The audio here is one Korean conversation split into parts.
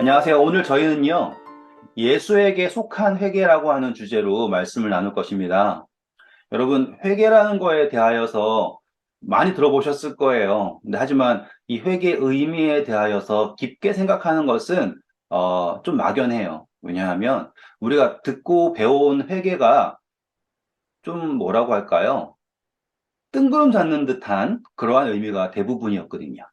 안녕하세요. 오늘 저희는요, 예수에게 속한 회개라고 하는 주제로 말씀을 나눌 것입니다. 여러분, 회개라는 거에 대하여서 많이 들어보셨을 거예요. 근데 하지만 이 회개의 의미에 대하여서 깊게 생각하는 것은 좀 막연해요. 왜냐하면 우리가 듣고 배워온 회개가 좀 뭐라고 할까요? 뜬구름 잡는 듯한 그러한 의미가 대부분이었거든요.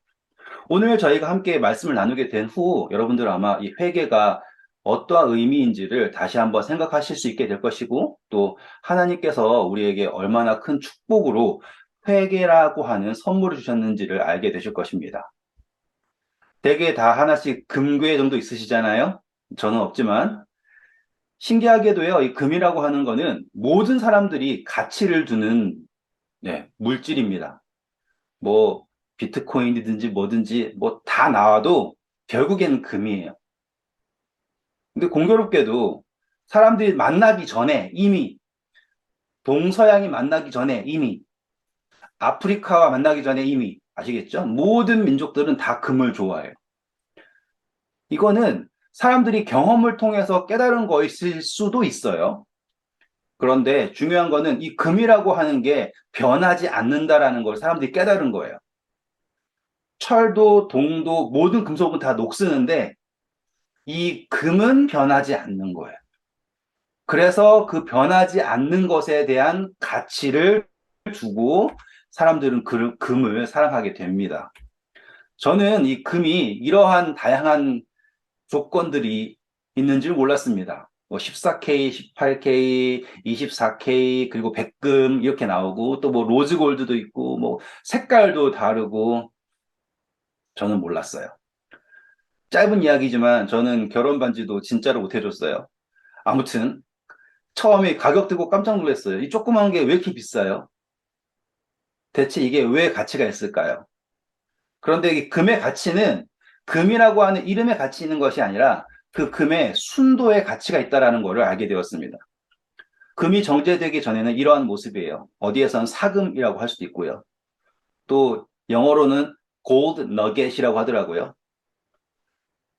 오늘 저희가 함께 말씀을 나누게 된 후 여러분들 아마 이 회개가 어떠한 의미인지를 다시 한번 생각하실 수 있게 될 것이고, 또 하나님께서 우리에게 얼마나 큰 축복으로 회개라고 하는 선물을 주셨는지를 알게 되실 것입니다. 대개 다 하나씩 금괴 정도 있으시잖아요. 저는 없지만 신기하게도요, 이 금이라고 하는 거는 모든 사람들이 가치를 두는 물질입니다. 뭐 비트코인이든지 뭐든지 뭐 다 나와도 결국에는 금이에요. 근데 공교롭게도 사람들이 만나기 전에 이미, 동서양이 만나기 전에 이미, 아프리카와 만나기 전에 이미, 아시겠죠? 모든 민족들은 다 금을 좋아해요. 이거는 사람들이 경험을 통해서 깨달은 것일 수도 있어요. 그런데 중요한 거는 이 금이라고 하는 게 변하지 않는다라는 걸 사람들이 깨달은 거예요. 철도, 동도, 모든 금속은 다 녹쓰는데 이 금은 변하지 않는 거예요. 그래서 그 변하지 않는 것에 대한 가치를 두고 사람들은 금을 사랑하게 됩니다. 저는 이 금이 이러한 다양한 조건들이 있는 줄 몰랐습니다. 뭐 14K, 18K, 24K, 그리고 백금 이렇게 나오고 또 뭐 로즈 골드도 있고 뭐 색깔도 다르고 저는 몰랐어요. 짧은 이야기지만 저는 결혼 반지도 진짜로 못 해줬어요. 아무튼 처음에 가격 듣고 깜짝 놀랐어요. 이 조그만 게 왜 이렇게 비싸요? 대체 이게 왜 가치가 있을까요? 그런데 이 금의 가치는 금이라고 하는 이름의 가치 있는 것이 아니라 그 금의 순도의 가치가 있다는 것을 알게 되었습니다. 금이 정제되기 전에는 이러한 모습이에요. 어디에선 사금이라고 할 수도 있고요. 또 영어로는 골드 너겟이라고 하더라고요.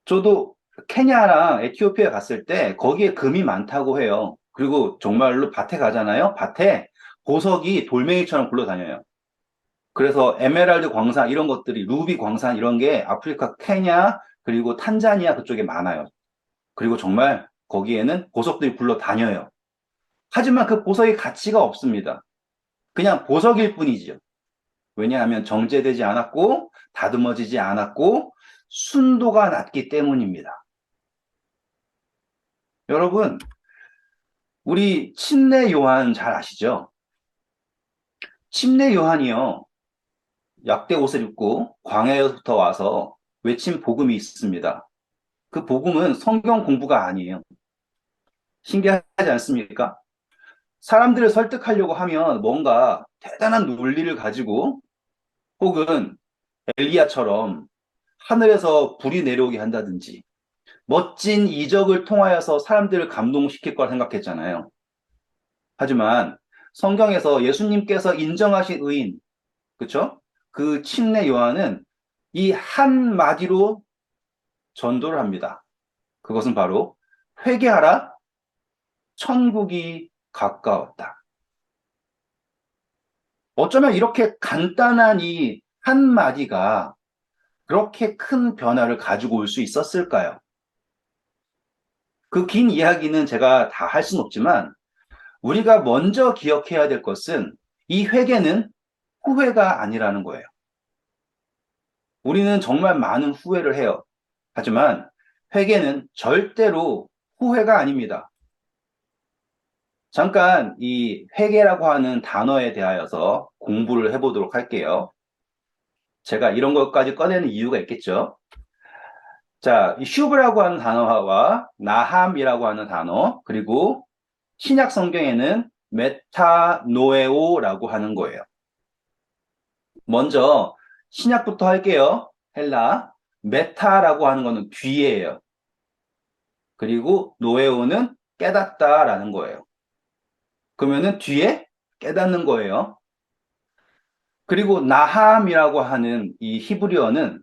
저도 케냐랑 에티오피아 갔을 때 거기에 금이 많다고 해요. 그리고 정말로 밭에 가잖아요. 밭에 보석이 돌멩이처럼 굴러다녀요. 그래서 에메랄드 광산 이런 것들이 루비 광산 이런 게 아프리카 케냐 그리고 탄자니아 그쪽에 많아요. 그리고 정말 거기에는 보석들이 굴러다녀요. 하지만 그 보석의 가치가 없습니다. 그냥 보석일 뿐이죠. 왜냐하면 정제되지 않았고 다듬어지지 않았고 순도가 낮기 때문입니다. 여러분, 우리 침례 요한 잘 아시죠? 침례 요한이요. 약대 옷을 입고 광야에서부터 와서 외친 복음이 있습니다. 그 복음은 성경 공부가 아니에요. 신기하지 않습니까? 사람들을 설득하려고 하면 뭔가 대단한 논리를 가지고 혹은 엘리야처럼 하늘에서 불이 내려오게 한다든지 멋진 이적을 통하여서 사람들을 감동시킬 거라 생각했잖아요. 하지만 성경에서 예수님께서 인정하신 의인, 그쵸? 그 침례 요한은 이 한마디로 전도를 합니다. 그것은 바로 회개하라, 천국이 가까웠다. 어쩌면 이렇게 간단한 이 한마디가 그렇게 큰 변화를 가지고 올 수 있었을까요? 그 긴 이야기는 제가 다 할 수는 없지만 우리가 먼저 기억해야 될 것은 이 회개는 후회가 아니라는 거예요. 우리는 정말 많은 후회를 해요. 하지만 회개는 절대로 후회가 아닙니다. 잠깐 이 회개라고 하는 단어에 대하여서 공부를 해보도록 할게요. 제가 이런 것까지 꺼내는 이유가 있겠죠. 자, 이 슈브라고 하는 단어와 나함이라고 하는 단어, 그리고 신약 성경에는 메타노에오라고 하는 거예요. 먼저 신약부터 할게요. 헬라. 메타라고 하는 거는 뒤에예요. 그리고 노에오는 깨닫다라는 거예요. 그러면은 뒤에 깨닫는 거예요. 그리고 나함이라고 하는 이 히브리어는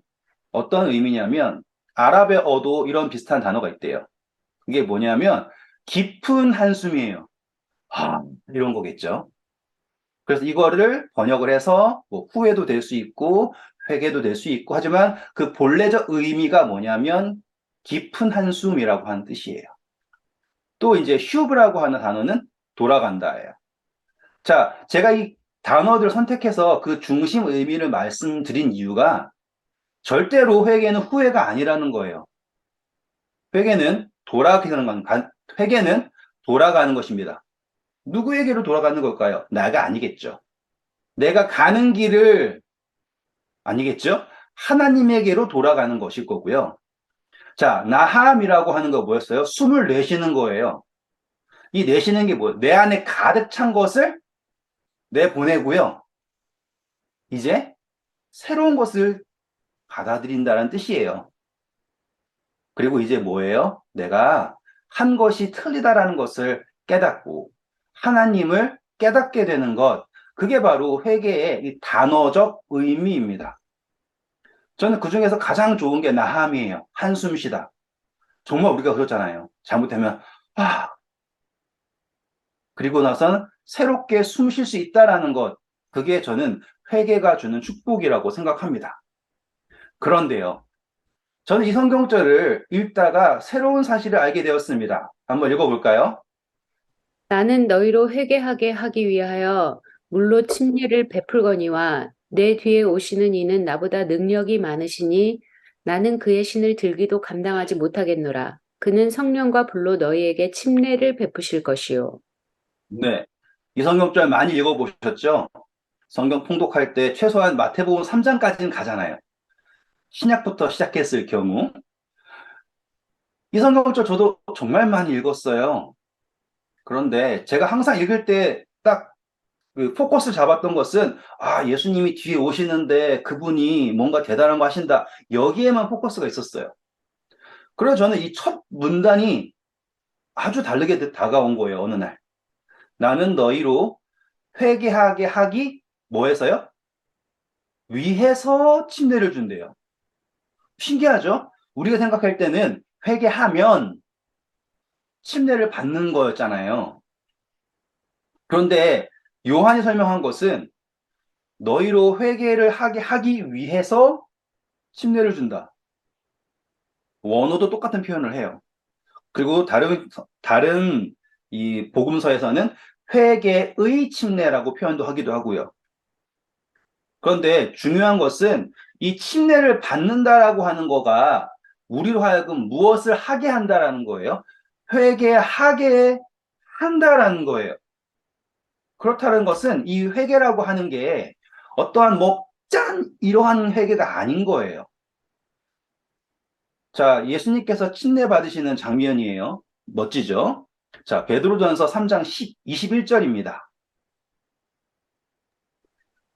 어떤 의미냐면 아랍어도 이런 비슷한 단어가 있대요. 이게 뭐냐면 깊은 한숨이에요. 이런 거겠죠. 그래서 이거를 번역을 해서 뭐 후회도 될 수 있고 회개도 될 수 있고 하지만 그 본래적 의미가 뭐냐면 깊은 한숨이라고 하는 뜻이에요. 또 이제 슈브라고 하는 단어는 돌아간다예요. 자, 제가 이 단어들을 선택해서 그 중심 의미를 말씀드린 이유가 절대로 회개는 후회가 아니라는 거예요. 회개는 회개는 돌아가는 것입니다. 누구에게로 돌아가는 걸까요? 나가 아니겠죠. 내가 가는 길을 아니겠죠? 하나님에게로 돌아가는 것일 거고요. 자, 나함이라고 하는 거 뭐였어요? 숨을 내쉬는 거예요. 이 내쉬는 게 뭐예요? 내 안에 가득 찬 것을 내보내고요. 이제 새로운 것을 받아들인다는 뜻이에요. 그리고 이제 뭐예요? 내가 한 것이 틀리다라는 것을 깨닫고 하나님을 깨닫게 되는 것. 그게 바로 회개의 이 단어적 의미입니다. 저는 그 중에서 가장 좋은 게 나함이에요. 한숨 쉬다. 정말 우리가 그렇잖아요. 잘못하면, 아, 그리고 나서는 새롭게 숨 쉴 수 있다라는 것. 그게 저는 회개가 주는 축복이라고 생각합니다. 그런데요. 저는 이 성경절을 읽다가 새로운 사실을 알게 되었습니다. 한번 읽어볼까요? 나는 너희로 회개하게 하기 위하여 물로 침례를 베풀거니와 내 뒤에 오시는 이는 나보다 능력이 많으시니 나는 그의 신을 들기도 감당하지 못하겠노라. 그는 성령과 불로 너희에게 침례를 베푸실 것이요. 네. 이 성경절 많이 읽어보셨죠? 성경 통독할 때 최소한 마태복음 3장까지는 가잖아요. 신약부터 시작했을 경우. 이 성경절 저도 정말 많이 읽었어요. 그런데 제가 항상 읽을 때 딱 그 포커스 잡았던 것은 예수님이 뒤에 오시는데 그분이 뭔가 대단한 거 하신다. 여기에만 포커스가 있었어요. 그래서 저는 이 첫 문단이 아주 다르게 다가온 거예요. 어느 날. 나는 너희로 회개하게 하기 뭐해서요? 위해서 침례를 준대요. 신기하죠? 우리가 생각할 때는 회개하면 침례를 받는 거였잖아요. 그런데 요한이 설명한 것은 너희로 회개를 하게 하기 위해서 침례를 준다. 원어도 똑같은 표현을 해요. 그리고 다른 이 복음서에서는 회개의 침례라고 표현도 하기도 하고요. 그런데 중요한 것은 이 침례를 받는다라고 하는 거가 우리로 하여금 무엇을 하게 한다라는 거예요. 회개하게 한다라는 거예요. 그렇다는 것은 이 회개라고 하는 게 어떠한 이러한 회개가 아닌 거예요. 자, 예수님께서 침례 받으시는 장면이에요. 멋지죠? 자, 베드로전서 3장 21절입니다.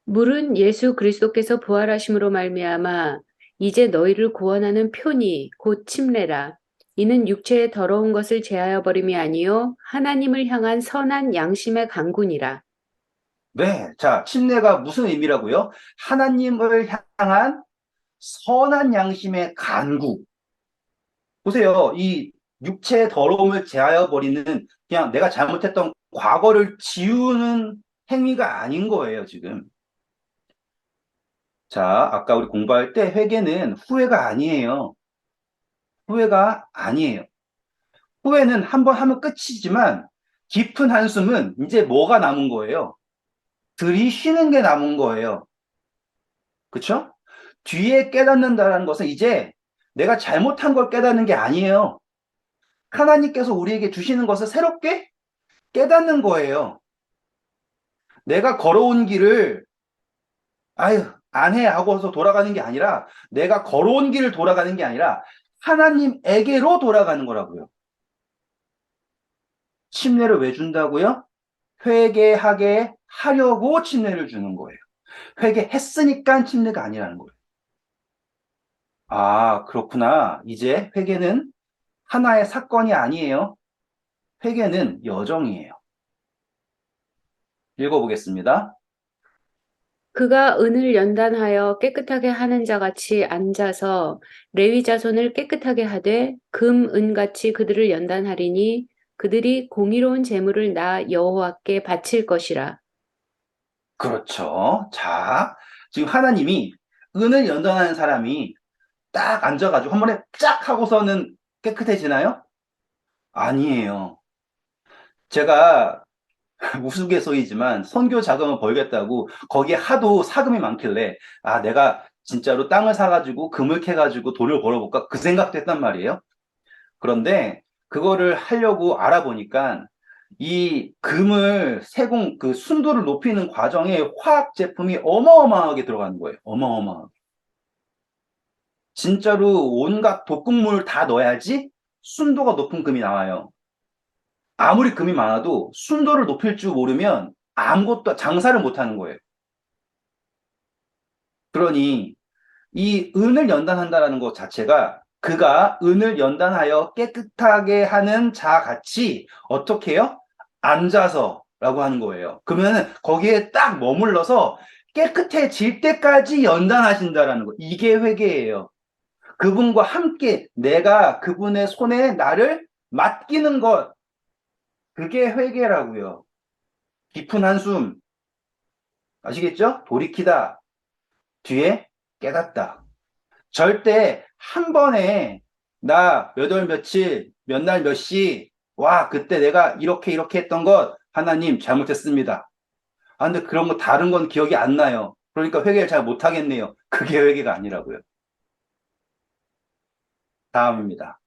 물은 예수 그리스도께서 부활하심으로 말미암아 이제 너희를 구원하는 표니 곧 침례라. 이는 육체의 더러운 것을 제하여 버림이 아니요 하나님을 향한 선한 양심의 강군이라. 네, 자, 침례가 무슨 의미라고요? 하나님을 향한 선한 양심의 간구. 보세요. 이 육체의 더러움을 제하여 버리는 그냥 내가 잘못했던 과거를 지우는 행위가 아닌 거예요, 지금. 자, 아까 우리 공부할 때 회개는 후회가 아니에요. 후회가 아니에요. 후회는 한번 하면 끝이지만 깊은 한숨은 이제 뭐가 남은 거예요? 들이쉬는 게 남은 거예요. 그쵸? 뒤에 깨닫는다는 것은 이제 내가 잘못한 걸 깨닫는 게 아니에요. 하나님께서 우리에게 주시는 것을 새롭게 깨닫는 거예요. 내가 걸어온 길을 안 해 하고서 돌아가는 게 아니라 내가 걸어온 길을 돌아가는 게 아니라 하나님에게로 돌아가는 거라고요. 침례를 왜 준다고요? 회개하게 하려고 침례를 주는 거예요. 회개했으니까 침례가 아니라는 거예요. 그렇구나. 이제 회개는 하나의 사건이 아니에요. 회개는 여정이에요. 읽어보겠습니다. 그가 은을 연단하여 깨끗하게 하는 자 같이 앉아서 레위 자손을 깨끗하게 하되 금, 은같이 그들을 연단하리니 그들이 공의로운 제물을 나 여호와께 바칠 것이라. 그렇죠. 자, 지금 하나님이 은을 연단하는 사람이 딱 앉아가지고 한 번에 쫙 하고서는 깨끗해지나요? 아니에요. 제가 우스갯소리지만 선교 자금을 벌겠다고 거기에 하도 사금이 많길래 아, 내가 진짜로 땅을 사가지고 금을 캐가지고 돈을 벌어볼까? 그 생각도 했단 말이에요. 그런데 그거를 하려고 알아보니까 이 금을 세공, 그 순도를 높이는 과정에 화학 제품이 어마어마하게 들어가는 거예요. 어마어마하게. 진짜로 온갖 독극물 다 넣어야지 순도가 높은 금이 나와요. 아무리 금이 많아도 순도를 높일 줄 모르면 아무것도 장사를 못 하는 거예요. 그러니 이 은을 연단한다라는 것 자체가 그가 은을 연단하여 깨끗하게 하는 자 같이 어떻게 해요? 앉아서라고 하는 거예요. 그러면은 거기에 딱 머물러서 깨끗해질 때까지 연단하신다라는 거. 이게 회개예요. 그분과 함께 내가 그분의 손에 나를 맡기는 것. 그게 회개라고요. 깊은 한숨. 아시겠죠? 돌이키다. 뒤에 깨닫다. 절대 한 번에 나 몇 월 며칠, 몇 날 몇 시, 와, 그때 내가 이렇게 이렇게 했던 것 하나님 잘못했습니다. 아, 근데 그런 거 다른 건 기억이 안 나요. 그러니까 회개를 잘 못하겠네요. 그게 회개가 아니라고요. 다음입니다.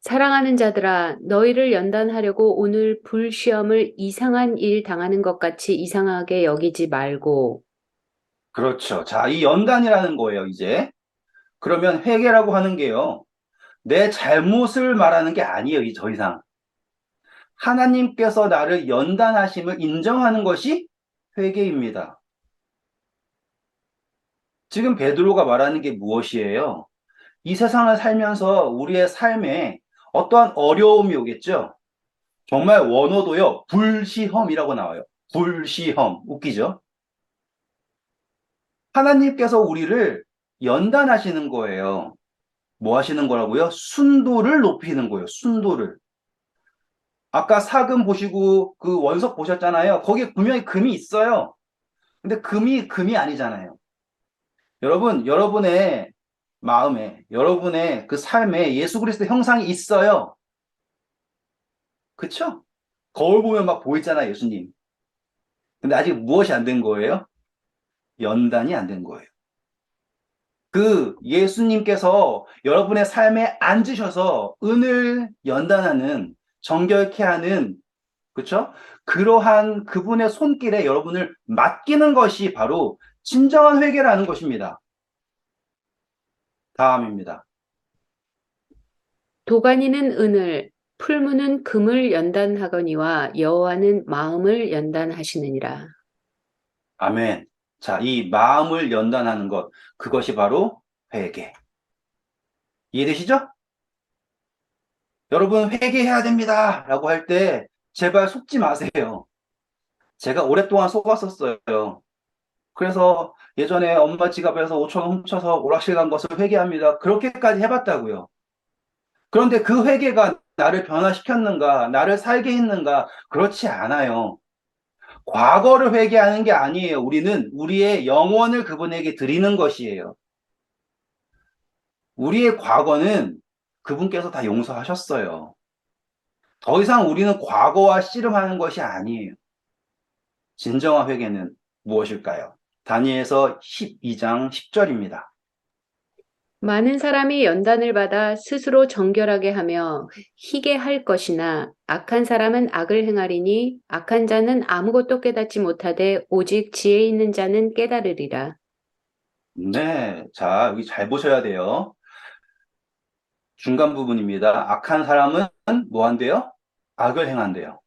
사랑하는 자들아, 너희를 연단하려고 오늘 불시험을 이상한 일 당하는 것 같이 이상하게 여기지 말고, 그렇죠. 자, 이 연단이라는 거예요, 이제. 그러면 회개라고 하는 게요. 내 잘못을 말하는 게 아니에요, 더 이상. 하나님께서 나를 연단하심을 인정하는 것이 회개입니다. 지금 베드로가 말하는 게 무엇이에요? 이 세상을 살면서 우리의 삶에 어떠한 어려움이 오겠죠? 정말 원어도요, 불시험이라고 나와요. 불시험. 웃기죠? 하나님께서 우리를 연단하시는 거예요. 뭐 하시는 거라고요? 순도를 높이는 거예요. 순도를. 아까 사금 보시고 그 원석 보셨잖아요. 거기에 분명히 금이 있어요. 근데 금이 아니잖아요. 여러분, 여러분의 마음에, 여러분의 그 삶에 예수 그리스도 형상이 있어요. 그쵸? 거울 보면 막 보이잖아요, 예수님. 근데 아직 무엇이 안 된 거예요? 연단이 안 된 거예요. 그 예수님께서 여러분의 삶에 앉으셔서 은을 연단하는, 정결케 하는, 그쵸? 그러한 그분의 손길에 여러분을 맡기는 것이 바로 진정한 회개라는 것입니다. 다음입니다. 도가니는 은을, 풀무는 금을 연단하거니와 여호와는 마음을 연단하시느니라. 아멘. 자, 이 마음을 연단하는 것, 그것이 바로 회개. 이해되시죠? 여러분, 회개해야 됩니다. 라고 할 때, 제발 속지 마세요. 제가 오랫동안 속았었어요. 그래서 예전에 엄마 지갑에서 5천 원 훔쳐서 오락실 간 것을 회개합니다. 그렇게까지 해봤다고요. 그런데 그 회개가 나를 변화시켰는가, 나를 살게 했는가, 그렇지 않아요. 과거를 회개하는 게 아니에요. 우리는 우리의 영혼을 그분에게 드리는 것이에요. 우리의 과거는 그분께서 다 용서하셨어요. 더 이상 우리는 과거와 씨름하는 것이 아니에요. 진정한 회개는 무엇일까요? 다니엘서 12장 10절입니다. 많은 사람이 연단을 받아 스스로 정결하게 하며 희게 할 것이나 악한 사람은 악을 행하리니 악한 자는 아무것도 깨닫지 못하되 오직 지혜 있는 자는 깨달으리라. 네, 자, 여기 잘 보셔야 돼요. 중간 부분입니다. 악한 사람은 뭐 한대요? 악을 행한대요.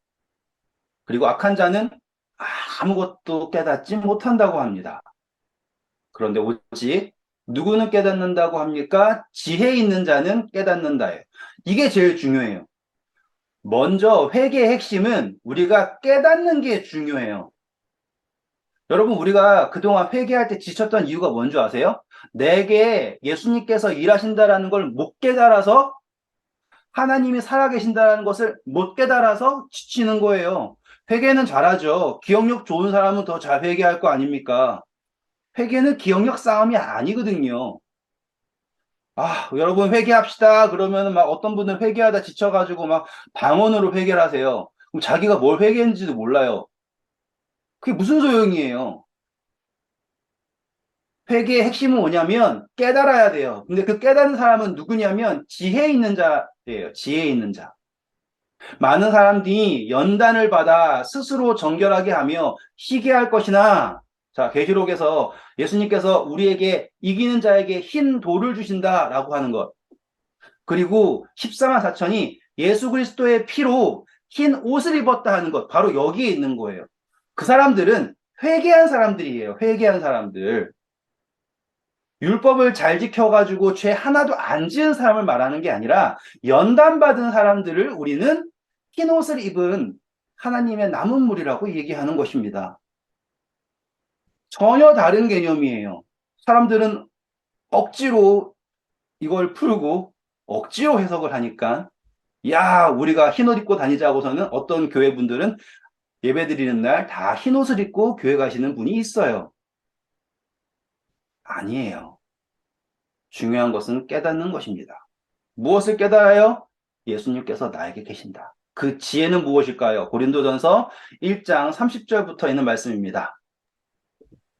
그리고 악한 자는 아무것도 깨닫지 못한다고 합니다. 그런데 오직 누구는 깨닫는다고 합니까? 지혜 있는 자는 깨닫는다예요. 이게 제일 중요해요. 먼저 회개의 핵심은 우리가 깨닫는 게 중요해요. 여러분, 우리가 그동안 회개할 때 지쳤던 이유가 뭔지 아세요? 내게 예수님께서 일하신다라는 걸 못 깨달아서, 하나님이 살아계신다는 것을 못 깨달아서 지치는 거예요. 회개는 잘하죠. 기억력 좋은 사람은 더 잘 회개할 거 아닙니까? 회개는 기억력 싸움이 아니거든요. 여러분 회개합시다. 그러면 막 어떤 분은 회개하다 지쳐가지고 막 방언으로 회개를 하세요. 그럼 자기가 뭘 회개했는지도 몰라요. 그게 무슨 소용이에요? 회개의 핵심은 뭐냐면 깨달아야 돼요. 근데 그 깨달은 사람은 누구냐면 지혜 있는 자예요. 지혜 있는 자. 많은 사람들이 연단을 받아 스스로 정결하게 하며 희게할 것이나, 자, 계시록에서 예수님께서 우리에게 이기는 자에게 흰 돌을 주신다라고 하는 것. 그리고 14만 4천이 예수 그리스도의 피로 흰 옷을 입었다 하는 것. 바로 여기에 있는 거예요. 그 사람들은 회개한 사람들이에요. 회개한 사람들. 율법을 잘 지켜가지고 죄 하나도 안 지은 사람을 말하는 게 아니라 연단받은 사람들을 우리는 흰 옷을 입은 하나님의 남은 물이라고 얘기하는 것입니다. 전혀 다른 개념이에요. 사람들은 억지로 이걸 풀고 억지로 해석을 하니까, 야, 우리가 흰 옷 입고 다니자고서는 어떤 교회 분들은 예배 드리는 날 다 흰 옷을 입고 교회 가시는 분이 있어요. 아니에요. 중요한 것은 깨닫는 것입니다. 무엇을 깨달아요? 예수님께서 나에게 계신다. 그 지혜는 무엇일까요? 고린도전서 1장 30절부터 있는 말씀입니다.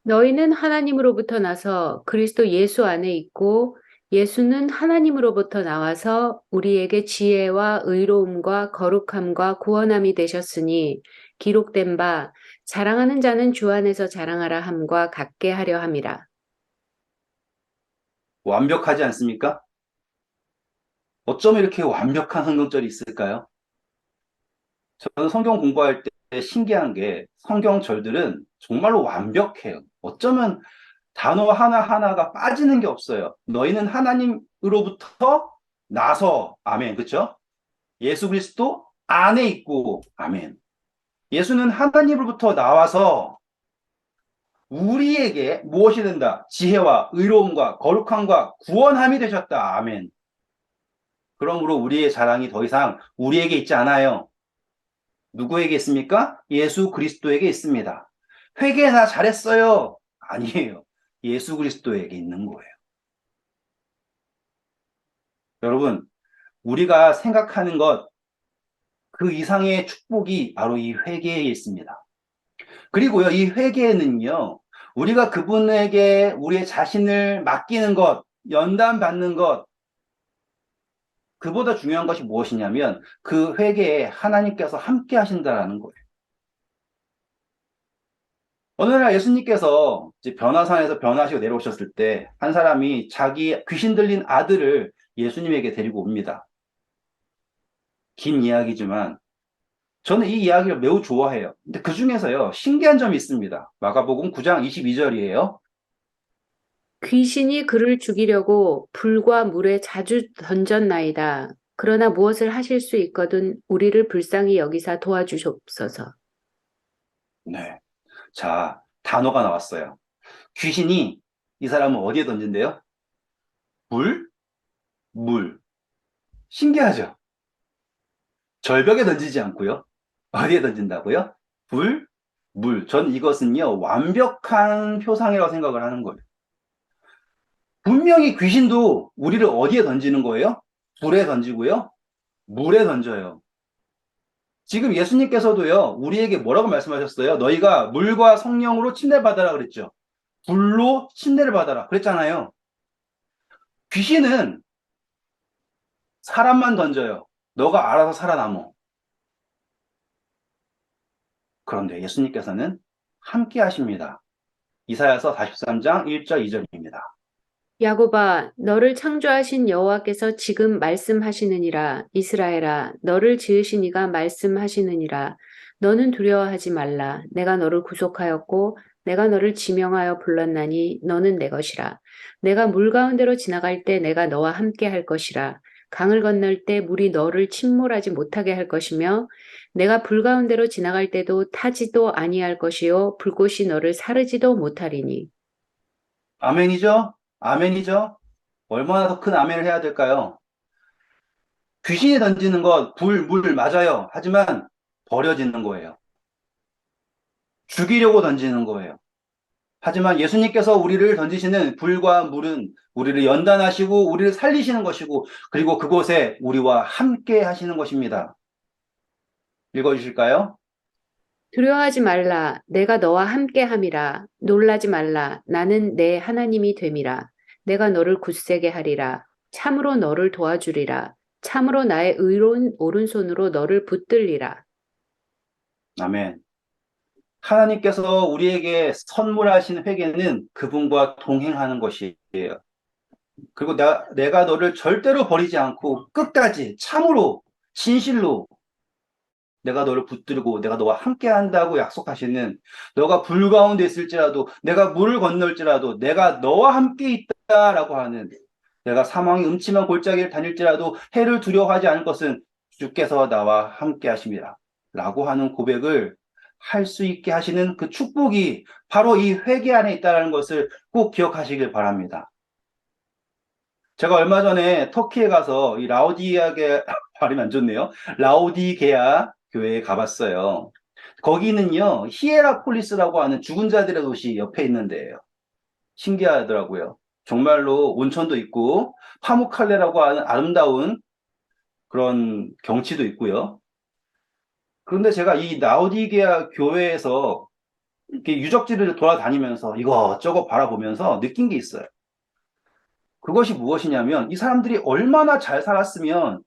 너희는 하나님으로부터 나서 그리스도 예수 안에 있고 예수는 하나님으로부터 나와서 우리에게 지혜와 의로움과 거룩함과 구원함이 되셨으니 기록된 바 자랑하는 자는 주 안에서 자랑하라 함과 같게 하려 함이라. 완벽하지 않습니까? 어쩜 이렇게 완벽한 성경절이 있을까요? 저는 성경 공부할 때 신기한 게 성경절들은 정말로 완벽해요. 어쩌면 단어 하나하나가 빠지는 게 없어요. 너희는 하나님으로부터 나서, 아멘, 그쵸? 예수 그리스도 안에 있고, 아멘. 예수는 하나님으로부터 나와서 우리에게 무엇이 된다? 지혜와 의로움과 거룩함과 구원함이 되셨다. 아멘. 그러므로 우리의 자랑이 더 이상 우리에게 있지 않아요. 누구에게 있습니까? 예수 그리스도에게 있습니다. 회개나 잘했어요. 아니에요. 예수 그리스도에게 있는 거예요. 여러분, 우리가 생각하는 것, 그 이상의 축복이 바로 이 회개에 있습니다. 그리고요, 이 회개는요, 우리가 그분에게 우리의 자신을 맡기는 것, 연단받는 것, 그보다 중요한 것이 무엇이냐면 그 회개에 하나님께서 함께 하신다라는 거예요. 어느 날 예수님께서 이제 변화산에서 변화하시고 내려오셨을 때 한 사람이 자기 귀신 들린 아들을 예수님에게 데리고 옵니다. 긴 이야기지만 저는 이 이야기를 매우 좋아해요. 근데 그 중에서요, 신기한 점이 있습니다. 마가복음 9장 22절이에요. 귀신이 그를 죽이려고 불과 물에 자주 던졌나이다. 그러나 무엇을 하실 수 있거든 우리를 불쌍히 여기사 도와주시옵소서. 네. 자, 단어가 나왔어요. 귀신이 이 사람을 어디에 던진대요? 물? 물. 신기하죠? 절벽에 던지지 않고요. 어디에 던진다고요? 불, 물. 전 이것은요, 완벽한 표상이라고 생각을 하는 거예요. 분명히 귀신도 우리를 어디에 던지는 거예요? 불에 던지고요, 물에 던져요. 지금 예수님께서도요, 우리에게 뭐라고 말씀하셨어요? 너희가 물과 성령으로 침례받아라 그랬죠. 불로 침례를 받아라 그랬잖아요. 귀신은 사람만 던져요. 너가 알아서 살아남어. 그런데 예수님께서는 함께 하십니다. 이사야서 43장 1절 2절입니다. 야곱아, 너를 창조하신 여호와께서 지금 말씀하시느니라. 이스라엘아, 너를 지으신 이가 말씀하시느니라. 너는 두려워하지 말라. 내가 너를 구속하였고 내가 너를 지명하여 불렀나니 너는 내 것이라. 내가 물 가운데로 지나갈 때 내가 너와 함께 할 것이라. 강을 건널 때 물이 너를 침몰하지 못하게 할 것이며 내가 불 가운데로 지나갈 때도 타지도 아니할 것이요 불꽃이 너를 사르지도 못하리니. 아멘이죠? 아멘이죠? 얼마나 더 큰 아멘을 해야 될까요? 귀신이 던지는 것, 불, 물, 맞아요. 하지만 버려지는 거예요. 죽이려고 던지는 거예요. 하지만 예수님께서 우리를 던지시는 불과 물은 우리를 연단하시고 우리를 살리시는 것이고 그리고 그곳에 우리와 함께 하시는 것입니다. 읽어주실까요? 두려워하지 말라. 내가 너와 함께 함이라. 놀라지 말라. 나는 내 하나님이 됨이라. 내가 너를 굳세게 하리라. 참으로 너를 도와주리라. 참으로 나의 의로운 오른손으로 너를 붙들리라. 아멘. 하나님께서 우리에게 선물하신 회개는 그분과 동행하는 것이에요. 그리고 내가 너를 절대로 버리지 않고 끝까지 참으로 진실로 내가 너를 붙들고 내가 너와 함께 한다고 약속하시는 너가 불 가운데 있을지라도 내가 물을 건널지라도 내가 너와 함께 있다라고 하는 내가 사망의 음침한 골짜기를 다닐지라도 해를 두려워하지 않을 것은 주께서 나와 함께 하심이라 라고 하는 고백을 할 수 있게 하시는 그 축복이 바로 이 회개 안에 있다는 것을 꼭 기억하시길 바랍니다. 제가 얼마 전에 터키에 가서 이 라오디게아 발음이 안 좋네요. 라오디게아 교회에 가봤어요. 거기는요 히에라폴리스라고 하는 죽은 자들의 도시 옆에 있는 데예요. 신기하더라고요. 정말로 온천도 있고 파무칼레라고 하는 아름다운 그런 경치도 있고요. 그런데 제가 이 라오디게아 교회에서 이렇게 유적지를 돌아다니면서 이것저것 바라보면서 느낀 게 있어요. 그것이 무엇이냐면 이 사람들이 얼마나 잘 살았으면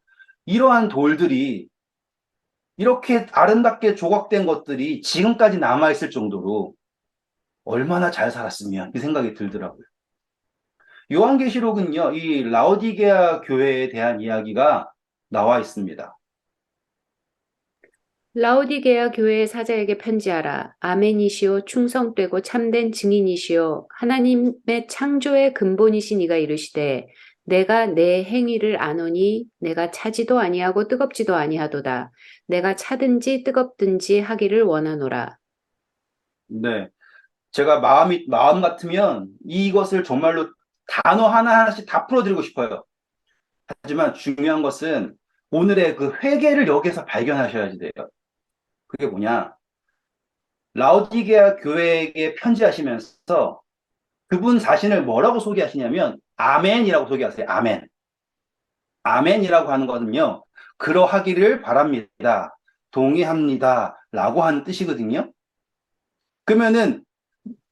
이러한 돌들이 이렇게 아름답게 조각된 것들이 지금까지 남아있을 정도로 얼마나 잘 살았으면 이 생각이 들더라고요. 요한계시록은요, 이 라오디게아 교회에 대한 이야기가 나와 있습니다. 라오디게아 교회의 사자에게 편지하라. 아멘이시오 충성되고 참된 증인이시오 하나님의 창조의 근본이신 이가 이르시되 내가 내 행위를 아노니 내가 차지도 아니하고 뜨겁지도 아니하도다. 내가 차든지 뜨겁든지 하기를 원하노라. 네. 제가 마음 같으면 이것을 정말로 단어 하나하나씩 다 풀어드리고 싶어요. 하지만 중요한 것은 오늘의 그 회개를 여기서 발견하셔야지 돼요. 그게 뭐냐? 라오디게아 교회에게 편지하시면서 그분 자신을 뭐라고 소개하시냐면 아멘이라고 소개하세요. 아멘. 아멘이라고 하는 것은요. 그러하기를 바랍니다. 동의합니다. 라고 하는 뜻이거든요. 그러면은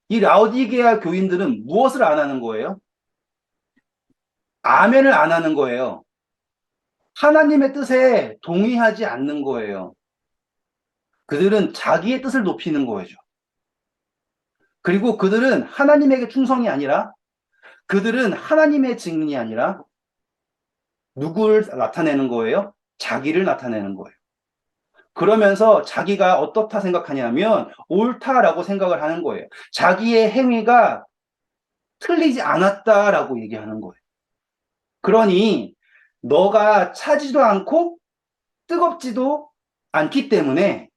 이 라오디게아 교인들은 무엇을 안 하는 거예요? 아멘을 안 하는 거예요. 하나님의 뜻에 동의하지 않는 거예요. 그들은 자기의 뜻을 높이는 거죠. 그리고 그들은 하나님에게 충성이 아니라 그들은 하나님의 증인이 아니라 누구를 나타내는 거예요? 자기를 나타내는 거예요. 그러면서 자기가 어떻다 생각하냐면 옳다라고 생각을 하는 거예요. 자기의 행위가 틀리지 않았다라고 얘기하는 거예요. 그러니 너가 차지도 않고 뜨겁지도 않기 때문에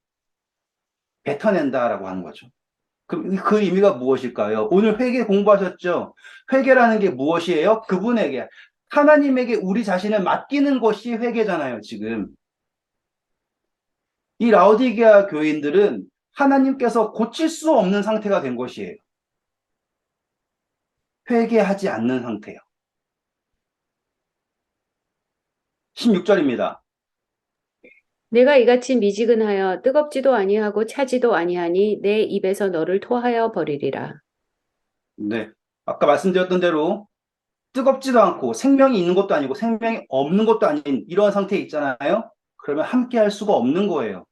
뱉어낸다라고 하는 거죠. 그 의미가 무엇일까요? 오늘 회개 공부하셨죠? 회개라는 게 무엇이에요? 그분에게, 하나님에게 우리 자신을 맡기는 것이 회개잖아요, 지금. 이 라오디게아 교인들은 하나님께서 고칠 수 없는 상태가 된 것이에요. 회개하지 않는 상태요. 16절입니다. 내가 이같이 미지근하여 뜨겁지도 아니하고 차지도 아니하니 내 입에서 너를 토하여 버리리라. 네. 아까 말씀드렸던 대로 뜨겁지도 않고 생명이 있는 것도 아니고 생명이 없는 것도 아닌 이러한 상태에 있잖아요. 그러면 함께 할 수가 없는 거예요.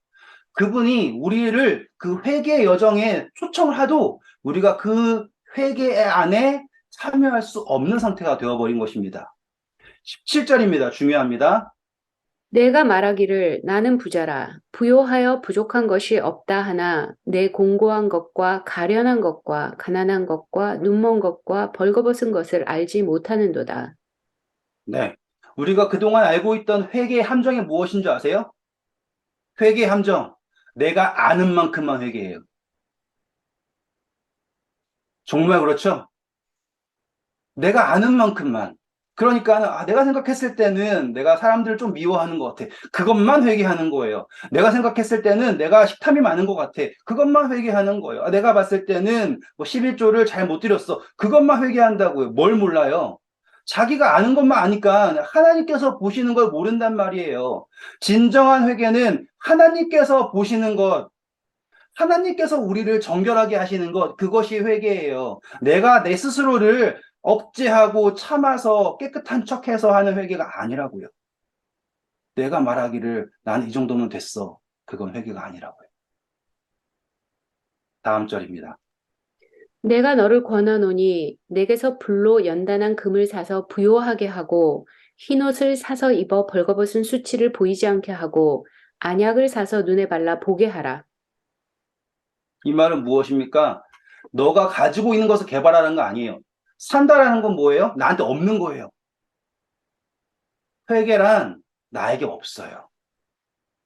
그분이 우리를 그 회개 여정에 초청을 하도 우리가 그 회개 안에 참여할 수 없는 상태가 되어버린 것입니다. 17절입니다. 중요합니다. 내가 말하기를 나는 부자라 부요하여 부족한 것이 없다 하나 내 공고한 것과 가련한 것과 가난한 것과 눈먼 것과 벌거벗은 것을 알지 못하는도다. 네. 우리가 그동안 알고 있던 회개의 함정이 무엇인 줄 아세요? 회개의 함정. 내가 아는 만큼만 회개해요. 정말 그렇죠? 내가 아는 만큼만. 그러니까 내가 생각했을 때는 내가 사람들을 좀 미워하는 것 같아. 그것만 회개하는 거예요. 내가 생각했을 때는 내가 식탐이 많은 것 같아. 그것만 회개하는 거예요. 내가 봤을 때는 뭐 11조를 잘 못 드렸어. 그것만 회개한다고요. 뭘 몰라요? 자기가 아는 것만 아니까 하나님께서 보시는 걸 모른단 말이에요. 진정한 회개는 하나님께서 보시는 것, 하나님께서 우리를 정결하게 하시는 것, 그것이 회개예요. 내가 내 스스로를 억제하고 참아서 깨끗한 척해서 하는 회개가 아니라고요. 내가 말하기를 나는 이 정도면 됐어. 그건 회개가 아니라고요. 다음 절입니다. 내가 너를 권하노니 내게서 불로 연단한 금을 사서 부요하게 하고 흰옷을 사서 입어 벌거벗은 수치를 보이지 않게 하고 안약을 사서 눈에 발라 보게 하라. 이 말은 무엇입니까? 너가 가지고 있는 것을 개발하는 거 아니에요. 산다라는 건 뭐예요? 나한테 없는 거예요. 회개란 나에게 없어요.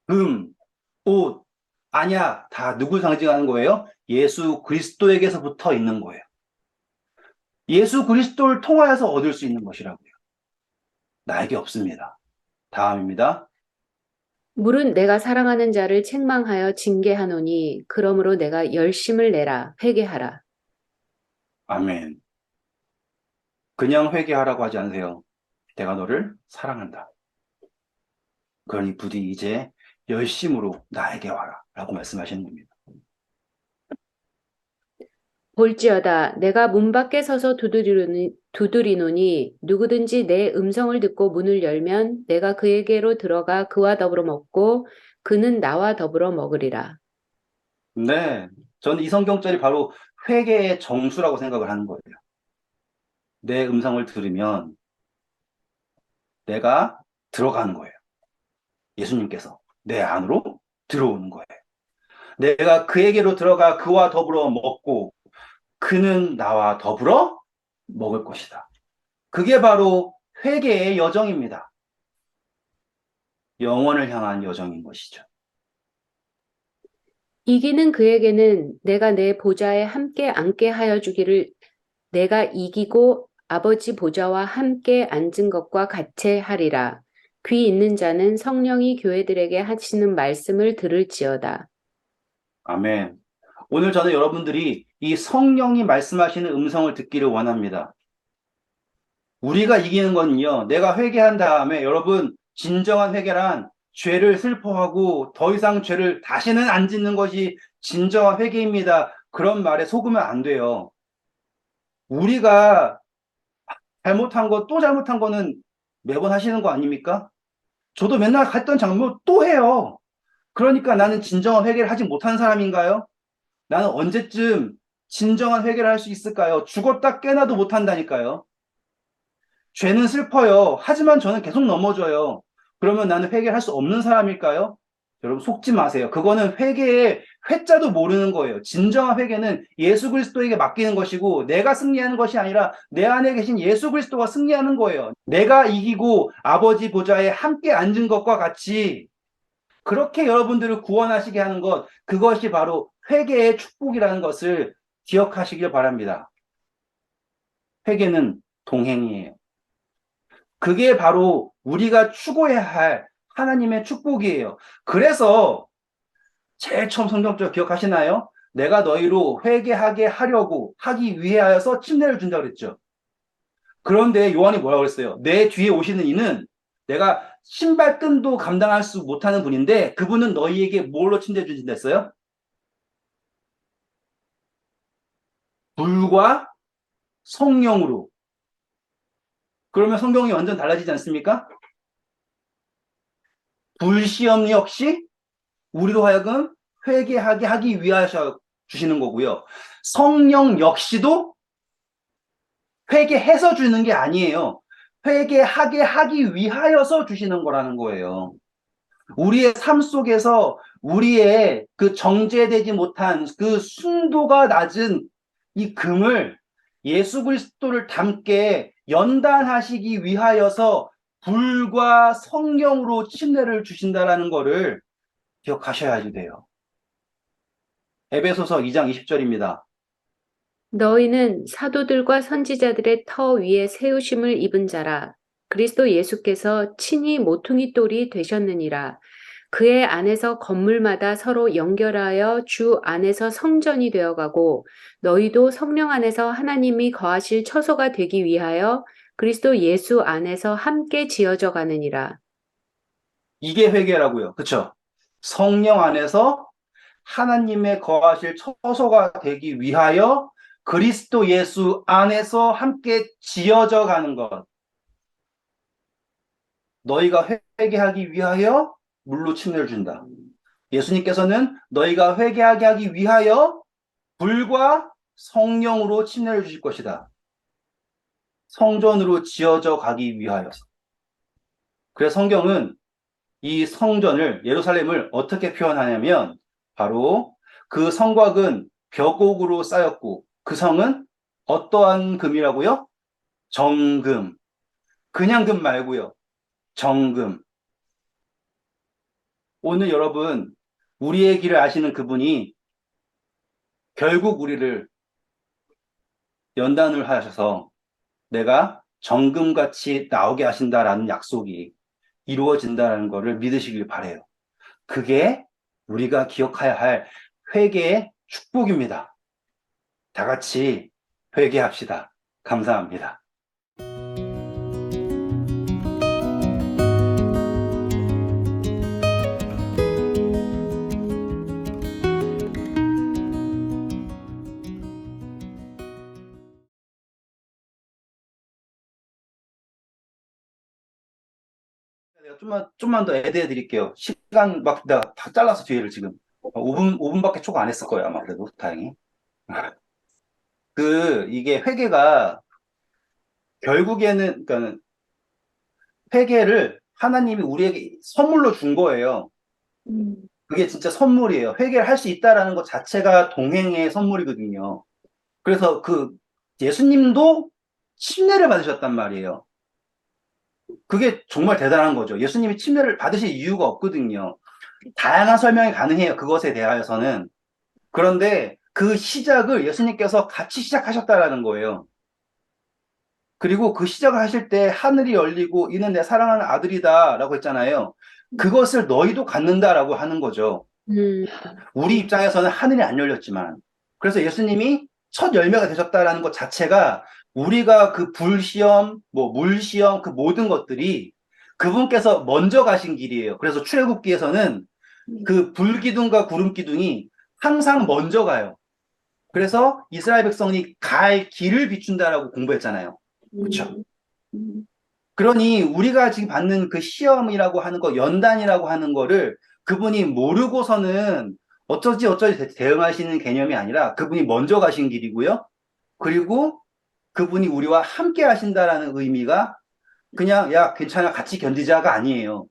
금, 옷, 안약 다 누굴 상징하는 거예요? 예수 그리스도에게서부터 있는 거예요. 예수 그리스도를 통하여서 얻을 수 있는 것이라고요. 나에게 없습니다. 다음입니다. 물은 내가 사랑하는 자를 책망하여 징계하노니 그러므로 내가 열심을 내라 회개하라. 아멘. 그냥 회개하라고 하지 않으세요. 내가 너를 사랑한다. 그러니 부디 이제 열심으로 나에게 와라. 라고 말씀하시는 겁니다. 볼지어다 내가 문 밖에 서서 두드리노니 누구든지 내 음성을 듣고 문을 열면 내가 그에게로 들어가 그와 더불어 먹고 그는 나와 더불어 먹으리라. 네. 저는 이 성경절이 바로 회개의 정수라고 생각을 하는 거예요. 내 음성을 들으면 내가 들어가는 거예요. 예수님께서 내 안으로 들어오는 거예요. 내가 그에게로 들어가 그와 더불어 먹고 그는 나와 더불어 먹을 것이다. 그게 바로 회개의 여정입니다. 영원을 향한 여정인 것이죠. 이기는 그에게는 내가 내 보좌에 함께 앉게 하여 주기를 내가 이기고 아버지 보좌와 함께 앉은 것과 같이 하리라. 귀 있는 자는 성령이 교회들에게 하시는 말씀을 들을지어다. 아멘. 오늘 저는 여러분들이 이 성령이 말씀하시는 음성을 듣기를 원합니다. 우리가 이기는 건요, 내가 회개한 다음에 여러분, 진정한 회개란 죄를 슬퍼하고 더 이상 죄를 다시는 안 짓는 것이 진정한 회개입니다. 그런 말에 속으면 안 돼요. 우리가 잘못한 거, 또 잘못한 거는 매번 하시는 거 아닙니까? 저도 맨날 갔던 장면 또 해요. 그러니까 나는 진정한 회개를 하지 못한 사람인가요? 나는 언제쯤 진정한 회개를 할 수 있을까요? 죽었다 깨나도 못한다니까요. 죄는 슬퍼요. 하지만 저는 계속 넘어져요. 그러면 나는 회개를 할 수 없는 사람일까요? 여러분 속지 마세요. 그거는 회개의 회자도 모르는 거예요. 진정한 회개는 예수 그리스도에게 맡기는 것이고 내가 승리하는 것이 아니라 내 안에 계신 예수 그리스도가 승리하는 거예요. 내가 이기고 아버지 보좌에 함께 앉은 것과 같이 그렇게 여러분들을 구원하시게 하는 것, 그것이 바로 회개의 축복이라는 것을 기억하시길 바랍니다. 회개는 동행이에요. 그게 바로 우리가 추구해야 할 하나님의 축복이에요. 그래서 제일 처음 성경적 기억하시나요? 내가 너희로 회개하게 하려고 하기 위하여서 침례를 준다고 그랬죠. 그런데 요한이 뭐라고 그랬어요? 내 뒤에 오시는 이는 내가 신발끈도 감당할 수 못하는 분인데 그분은 너희에게 뭘로 침례 주신다 했어요? 불과 성령으로. 그러면 성경이 완전 달라지지 않습니까? 불시험 역시 우리로 하여금 회개하게 하기 위하여 주시는 거고요. 성령 역시도 회개해서 주는 게 아니에요. 회개하게 하기 위하여서 주시는 거라는 거예요. 우리의 삶 속에서 우리의 그 정제되지 못한 그 순도가 낮은 이 금을 예수 그리스도를 닮게 연단하시기 위하여서 불과 성령으로 침례를 주신다라는 거를 기억하셔야지 돼요. 에베소서 2장 20절입니다. 너희는 사도들과 선지자들의 터 위에 세우심을 입은 자라. 그리스도 예수께서 친히 모퉁이 돌이 되셨느니라. 그의 안에서 건물마다 서로 연결하여 주 안에서 성전이 되어가고 너희도 성령 안에서 하나님이 거하실 처소가 되기 위하여 그리스도 예수 안에서 함께 지어져 가느니라. 이게 회개라고요. 그쵸? 성령 안에서 하나님의 거하실 처소가 되기 위하여 그리스도 예수 안에서 함께 지어져 가는 것. 너희가 회개하기 위하여 물로 침례를 준다. 예수님께서는 너희가 회개하게 하기 위하여 불과 성령으로 침례를 주실 것이다. 성전으로 지어져 가기 위하여. 그래서 성경은 이 성전을, 예루살렘을 어떻게 표현하냐면 바로 그 성곽은 벽옥으로 쌓였고 그 성은 어떠한 금이라고요? 정금. 그냥 금 말고요. 정금. 오늘 여러분, 우리의 길을 아시는 그분이 결국 우리를 연단을 하셔서 내가 정금같이 나오게 하신다라는 약속이 이루어진다는 것을 믿으시길 바래요. 그게 우리가 기억해야 할 회개의 축복입니다. 다 같이 회개합시다. 감사합니다. 내가 좀만 더 애드해 드릴게요. 시간 막 내가 다 잘라서 뒤에를 지금 5분밖에 초과 안 했을 거예요. 아마 그래도 다행히. 이게 회개가 결국에는, 그러니까 회개를 하나님이 우리에게 선물로 준 거예요. 그게 진짜 선물이에요. 회개를 할 수 있다라는 것 자체가 동행의 선물이거든요. 그래서 예수님도 침례를 받으셨단 말이에요. 그게 정말 대단한 거죠. 예수님이 침례를 받으실 이유가 없거든요. 다양한 설명이 가능해요. 그것에 대하여서는. 그런데 그 시작을 예수님께서 같이 시작하셨다라는 거예요. 그리고 그 시작을 하실 때 하늘이 열리고 이는 내 사랑하는 아들이다라고 했잖아요. 그것을 너희도 갖는다라고 하는 거죠. 음, 우리 입장에서는 하늘이 안 열렸지만. 그래서 예수님이 첫 열매가 되셨다라는 것 자체가 우리가 그 불시험, 물시험, 그 모든 것들이 그분께서 먼저 가신 길이에요. 그래서 출애굽기에서는 그 불기둥과 구름기둥이 항상 먼저 가요. 그래서 이스라엘 백성이 갈 길을 비춘다라고 공부했잖아요. 그렇죠? 그러니 우리가 지금 받는 그 시험이라고 하는 거, 연단이라고 하는 거를 그분이 모르고서는 어쩌지 대응하시는 개념이 아니라 그분이 먼저 가신 길이고요. 그리고 그분이 우리와 함께 하신다라는 의미가 그냥 야 괜찮아 같이 견디자가 아니에요.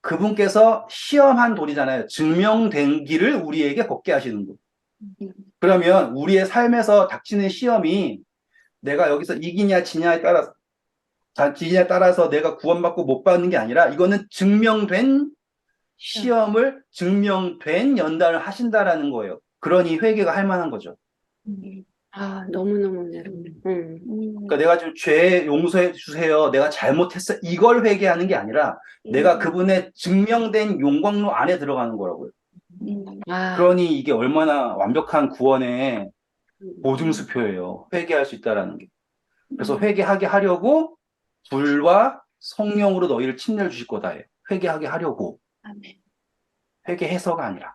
그분께서 시험한 돌이잖아요. 증명된 길을 우리에게 걷게 하시는 거. 그러면 우리의 삶에서 닥치는 시험이 내가 여기서 이기냐 지냐에 따라서 지냐에 따라서 내가 구원받고 못 받는 게 아니라 이거는 증명된 시험을 증명된 연단을 하신다라는 거예요. 그러니 회개가 할 만한 거죠. 아, 너무너무 어려워. 그러니까 내가 좀 죄 용서해 주세요. 내가 잘못했어. 이걸 회개하는 게 아니라 내가 그분의 증명된 용광로 안에 들어가는 거라고요. 아, 그러니 이게 얼마나 완벽한 구원의 보증수표예요. 회개할 수 있다라는 게. 그래서 회개하게 하려고 불과 성령으로 너희를 침례를 주실 거다 해요. 회개하게 하려고. 회개해서가 아니라.